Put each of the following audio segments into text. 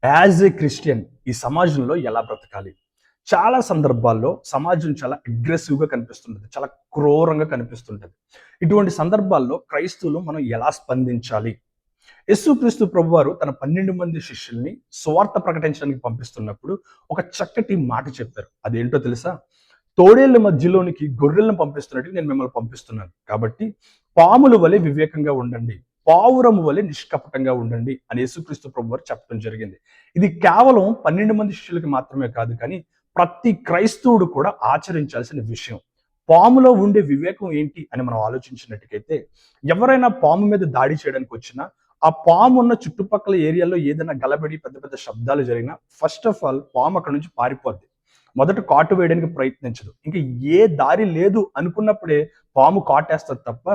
As a Christian ఈ సమాజంలో ఎలా బ్రతకాలి? చాలా సందర్భాల్లో సమాజం చాలా అగ్రెసివ్‌గా కనిపిస్తుంటది. చాలా క్రూరంగా కనిపిస్తుంటది. ఇటువంటి సందర్భాల్లో క్రైస్తవులు మనం ఎలా స్పందించాలి? యేసుక్రీస్తు ప్రభువారు తన 12 మంది శిష్యుల్ని సువార్త ప్రకటించడానికి పంపిస్తున్నప్పుడు ఒక చక్కటి మాట చెప్పారు. అదేంటో తెలుసా? తోడేళ్ల మధ్యలోనికి గొర్రెలను పంపిస్తున్నట్టు నేను మిమ్మల్ని పంపిస్తున్నాను. కాబట్టి పాముల వలె వివేకంగా ఉండండి. పావురము వలె నిష్కపటంగా ఉండండి అని యేసుక్రీస్తు ప్రభువారు చెప్పడం జరిగింది. ఇది కేవలం 12 మంది శిష్యులకి మాత్రమే కాదు కానీ ప్రతి క్రైస్తవుడు కూడా ఆచరించాల్సిన విషయం. పాములో ఉండే వివేకం ఏంటి అని మనం ఆలోచించినట్టుకైతే ఎవరైనా పాము మీద దాడి చేయడానికి వచ్చినా ఆ పాము ఉన్న చుట్టుపక్కల ఏరియాలో ఏదైనా గలబడి పెద్ద పెద్ద శబ్దాలు జరిగినా ఫస్ట్ ఆఫ్ ఆల్ పాము అక్కడ నుంచి పారిపోద్ది. మొదట కాటు వేయడానికి ప్రయత్నించదు. ఇంక ఏ దారి లేదు అనుకున్నప్పుడే పాము కాటేస్తది తప్ప,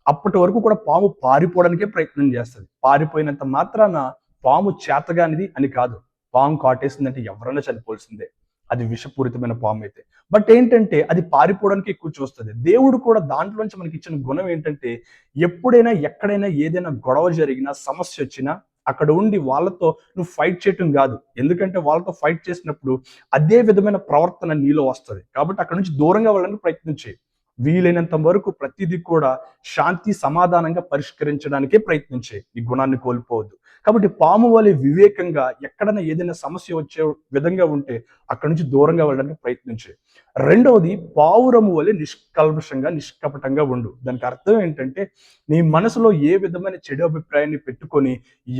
అప్పటి వరకు కూడా పాము పారిపోవడానికే ప్రయత్నం చేస్తది. పారిపోయినంత మాత్రాన పాము చేతగానిది అని కాదు. పాము కాటేసిందంటే ఎవరైనా చనిపోవాల్సిందే. అది విషపూరితమైన పామయితే. బట్ ఏంటంటే అది పారిపోవడానికి ఎక్కువ చూస్తది. దేవుడు కూడా దాంట్లోంచి మనకిచ్చిన గుణం ఏంటంటే, ఎప్పుడైనా, ఎక్కడైనా ఏదైనా గొడవ జరిగినా, సమస్యొచ్చినా అక్కడ ఉండి వాళ్ళతో నువ్వు ఫైట్ చేయటం గాదు. ఎందుకంటే వాళ్ళతో ఫైట్ చేసినప్పుడు అదే విధమైన ప్రవర్తన నీలో వస్తది. కాబట్టి అక్కడి నుంచి దూరంగా వెళ్ళడానికి ప్రయత్నం చెయి. వీలైనంత వరకు ప్రతిదీ కూడా శాంతి, సమాధానంగా పరిష్కరించడానికే ప్రయత్నం చెయి. ఈ గుణాన్ని కోల్పోవద్దు. కాబట్టి పాము వలె వివేకంగా ఎక్కడైనా ఏదైనా సమస్య వచ్చే విధంగా ఉంటే అక్కడి నుంచి దూరంగా వెళ్ళడానికి ప్రయత్నం చేయి. రెండవది పావురము వలె నిష్కల్మషంగా, నిష్కపటంగా ఉండు. దానికి అర్థం ఏంటంటే నీ మనసులో ఏ విధమైన చెడు అభిప్రాయాన్ని పెట్టుకొని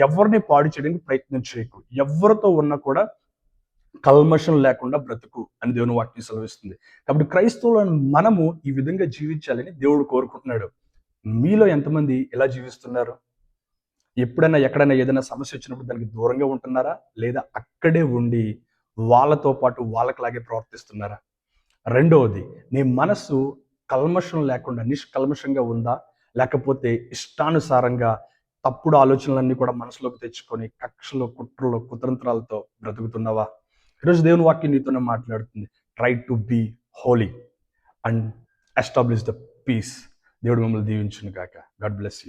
ఎవరిని పాడు చేయడానికి ప్రయత్నం చేయకు. ఎవరితో ఉన్నా కూడా కల్మషం లేకుండా బ్రతుకు అని దేవుని వాక్యం సెలవిస్తుంది. కాబట్టి క్రైస్తవులైన మనము ఈ విధంగా జీవించాలని దేవుడు కోరుకుంటున్నాడు. మీలో ఎంతమంది ఇలా జీవిస్తున్నారు? ఎప్పుడైనా, ఎక్కడైనా ఏదైనా సమస్య వచ్చినప్పుడు దానికి దూరంగా ఉంటున్నారా? లేదా అక్కడే ఉండి వాళ్ళతో పాటు వాళ్ళకిలాగే ప్రవర్తిస్తున్నారా? రెండవది, నీ మనస్సు కల్మషం లేకుండా నిష్కల్మషంగా ఉందా? లేకపోతే ఇష్టానుసారంగా తప్పుడు ఆలోచనలన్నీ కూడా మనసులోకి తెచ్చుకొని కక్షలు, కుట్రలు, కుతంత్రాలతో బ్రతుకుతున్నావా? ఈరోజు దేవుని వాక్యం నీతోనే మాట్లాడుతుంది. Try to be holy and establish the peace. దేవుడు మిమ్మల్ని దీవించును గాక. God bless you.